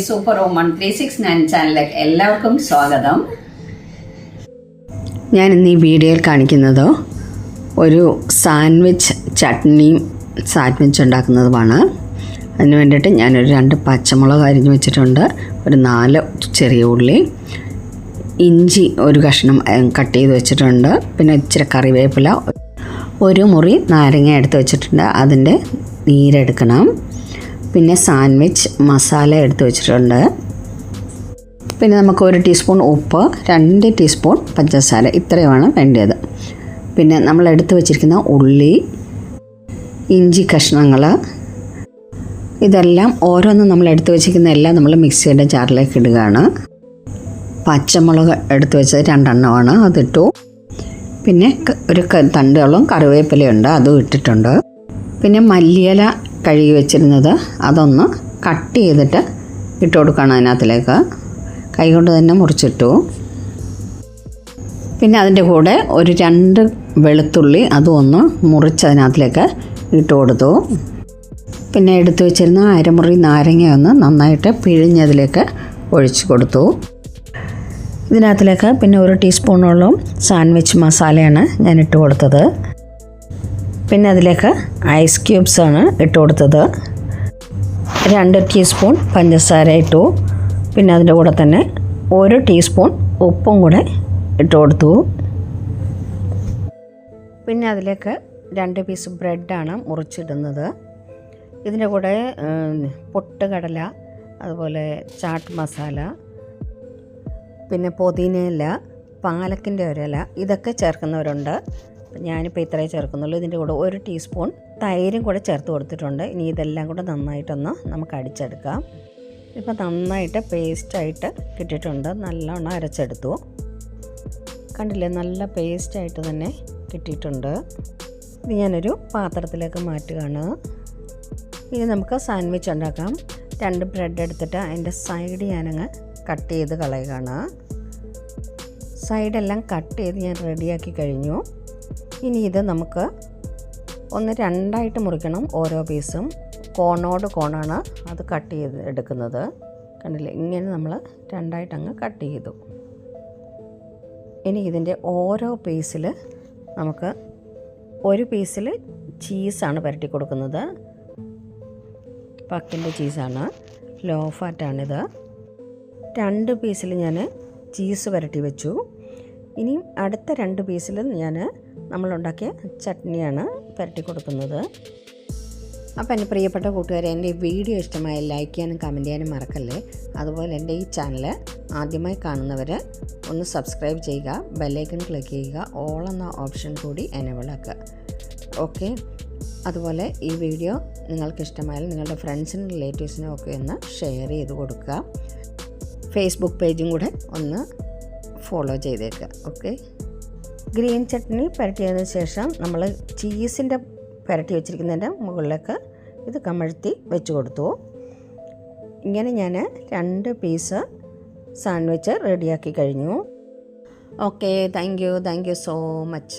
Super woman 369 ചാനലിലേക്ക് എല്ലാവർക്കും സ്വാഗതം. ഞാൻ ഇന്ന് ഈ വീഡിയോയിൽ കാണിക്കുന്നത് ഒരു സാൻഡ്വിച്ച് ചട്നിയും സാൻഡ്വിച്ച് ഉണ്ടാക്കുന്നതുമാണ്. അതിന് വേണ്ടിയിട്ട് ഞാനൊരു 2 പച്ചമുളക് അരിഞ്ഞു വെച്ചിട്ടുണ്ട്, ഒരു 4 ചെറിയ ഉള്ളി, ഇഞ്ചി ഒരു കഷ്ണം കട്ട് ചെയ്ത് വെച്ചിട്ടുണ്ട്, പിന്നെ ഇച്ചിരി കറിവേപ്പില, ഒരു മുറി നാരങ്ങ എടുത്ത് വെച്ചിട്ടുണ്ട്, അതിൻ്റെ നീരെടുക്കണം. പിന്നെ സാൻഡ്വിച്ച് മസാല എടുത്ത് വെച്ചിട്ടുണ്ട്. പിന്നെ നമുക്ക് 1 ടീസ്പൂൺ ഉപ്പ്, 2 ടീസ്പൂൺ പഞ്ചസാര, ഇത്രയുമാണ് വേണ്ടത്. പിന്നെ നമ്മൾ എടുത്ത് വെച്ചിരിക്കുന്ന ഉള്ളി, ഇഞ്ചി കഷ്ണങ്ങൾ, ഇതെല്ലാം ഓരോന്നും നമ്മൾ എടുത്ത് വെച്ചിരിക്കുന്ന എല്ലാം നമ്മൾ മിക്സിയുടെ ജാറിലേക്ക് ഇടുകയാണ്. പച്ചമുളക് എടുത്ത് വെച്ചത് 2 എണ്ണമാണ്, അതിട്ടു. പിന്നെ ഒരു തണ്ടുകളും കറിവേപ്പിലയുണ്ട്, അതും ഇട്ടിട്ടുണ്ട്. പിന്നെ മല്ലിയില കഴുകി വെച്ചിരുന്നത് അതൊന്ന് കട്ട് ചെയ്തിട്ട് ഇട്ട് കൊടുക്കണം അതിനകത്തിലേക്ക്, കൈകൊണ്ട് തന്നെ മുറിച്ചിട്ടു. പിന്നെ അതിൻ്റെ കൂടെ ഒരു 2 വെളുത്തുള്ളി അതും ഒന്ന് മുറിച്ചതിനകത്തിലേക്ക് ഇട്ട് കൊടുത്തു. പിന്നെ എടുത്തു വെച്ചിരുന്ന അരമുറി നാരങ്ങ ഒന്ന് നന്നായിട്ട് പിഴിഞ്ഞതിലേക്ക് ഒഴിച്ച് കൊടുത്തു. ഇതിനകത്തിലേക്ക് പിന്നെ 1 ടീസ്പൂണോളം സാൻഡ്വിച്ച് മസാലയാണ് ഞാൻ ഇട്ട് കൊടുത്തത്. പിന്നെ അതിലേക്ക് ഐസ് ക്യൂബ്സാണ് ഇട്ട് കൊടുത്തത്. 2 ടീസ്പൂൺ പഞ്ചസാര ഇട്ടു. പിന്നെ അതിൻ്റെ കൂടെ തന്നെ 1 ടീസ്പൂൺ ഉപ്പും കൂടെ ഇട്ട് കൊടുത്തു. പിന്നെ അതിലേക്ക് 2 പീസ് ബ്രെഡാണ് മുറിച്ചിടുന്നത്. ഇതിൻ്റെ കൂടെ പൊട്ടുകടല, അതുപോലെ ചാട്ട് മസാല, പിന്നെ പുതിനയില, പാലക്കിൻ്റെ ഒരില, ഇതൊക്കെ ചേർക്കുന്നവരുണ്ട്. ഞാനിപ്പോൾ ഇത്രയേ ചേർക്കുന്നുള്ളൂ. ഇതിൻ്റെ കൂടെ 1 ടീസ്പൂൺ തൈരും കൂടെ ചേർത്ത് കൊടുത്തിട്ടുണ്ട്. ഇനി ഇതെല്ലാം കൂടെ നന്നായിട്ടൊന്ന് നമുക്ക് അടിച്ചെടുക്കാം. ഇപ്പോൾ നന്നായിട്ട് പേസ്റ്റായിട്ട് കിട്ടിയിട്ടുണ്ട്, നല്ലോണം അരച്ചെടുത്തു. കണ്ടില്ലേ, നല്ല പേസ്റ്റായിട്ട് തന്നെ കിട്ടിയിട്ടുണ്ട്. ഇത് ഞാനൊരു പാത്രത്തിലേക്ക് മാറ്റുകയാണ്. ഇനി നമുക്ക് സാൻഡ്വിച്ച് ഉണ്ടാക്കാം. 2 ബ്രെഡ് എടുത്തിട്ട് അതിൻ്റെ സൈഡ് ഞാനങ്ങ് കട്ട് ചെയ്ത് കളയുകയാണ്. സൈഡെല്ലാം കട്ട് ചെയ്ത് ഞാൻ റെഡിയാക്കി കഴിഞ്ഞു. ഇനി ഇത് നമുക്ക് ഒന്ന് 2ആയിട്ട് മുറിക്കണം. ഓരോ പീസും കോണോട് കോണാണ് അത് കട്ട് ചെയ്ത് എടുക്കുന്നത്. കണ്ടില്ലേ, ഇങ്ങനെ നമ്മൾ 2ആയിട്ട് അങ്ങ് കട്ട് ചെയ്തു. ഇനി ഇതിൻ്റെ ഓരോ പീസിൽ നമുക്ക് 1 പീസിൽ ചീസാണ് പുരട്ടി കൊടുക്കുന്നത്. പക്കിൻ്റെ ചീസാണ്, ലോ ഫാറ്റാണിത്. 2 പീസിൽ ഞാൻ ചീസ് പുരട്ടി വെച്ചു. ഇനിയും അടുത്ത 2 പീസിൽ ഞാൻ നമ്മളുണ്ടാക്കിയ ചട്നിയാണ് പുരട്ടി കൊടുക്കുന്നത്. അപ്പോൾ എൻ്റെ പ്രിയപ്പെട്ട കൂട്ടുകാരെ, എൻ്റെ ഈ വീഡിയോ ഇഷ്ടമായി ലൈക്ക് ചെയ്യാനും കമൻറ്റ് ചെയ്യാനും മറക്കല്ലേ. അതുപോലെ എൻ്റെ ഈ ചാനൽ ആദ്യമായി കാണുന്നവർ ഒന്ന് സബ്സ്ക്രൈബ് ചെയ്യുക, ബെല്ലൈക്കൺ ക്ലിക്ക് ചെയ്യുക, ഓൾ എന്ന ഓപ്ഷൻ കൂടി എനേബിൾ ആക്കുക. ഓക്കെ, അതുപോലെ ഈ വീഡിയോ നിങ്ങൾക്ക് ഇഷ്ടമായാൽ നിങ്ങളുടെ ഫ്രണ്ട്സിനും റിലേറ്റീവ്സിനും ഒക്കെ ഒന്ന് ഷെയർ ചെയ്ത് കൊടുക്കുക. ഫേസ്ബുക്ക് പേജും കൂടെ ഒന്ന് ഫോളോ ചെയ്തേക്കുക. ഓക്കെ, ഗ്രീൻ ചട്നി പുരട്ടിയതിന് ശേഷം നമ്മൾ ചീസിൻ്റെ പുരട്ടി വെച്ചിരിക്കുന്നതിൻ്റെ മുകളിലേക്ക് ഇത് കമഴ്ത്തി വെച്ച് കൊടുത്തു. ഇങ്ങനെ ഞാൻ 2 പീസ് സാൻഡ്വിച്ച് റെഡിയാക്കി കഴിഞ്ഞു. Okay, thank you so much.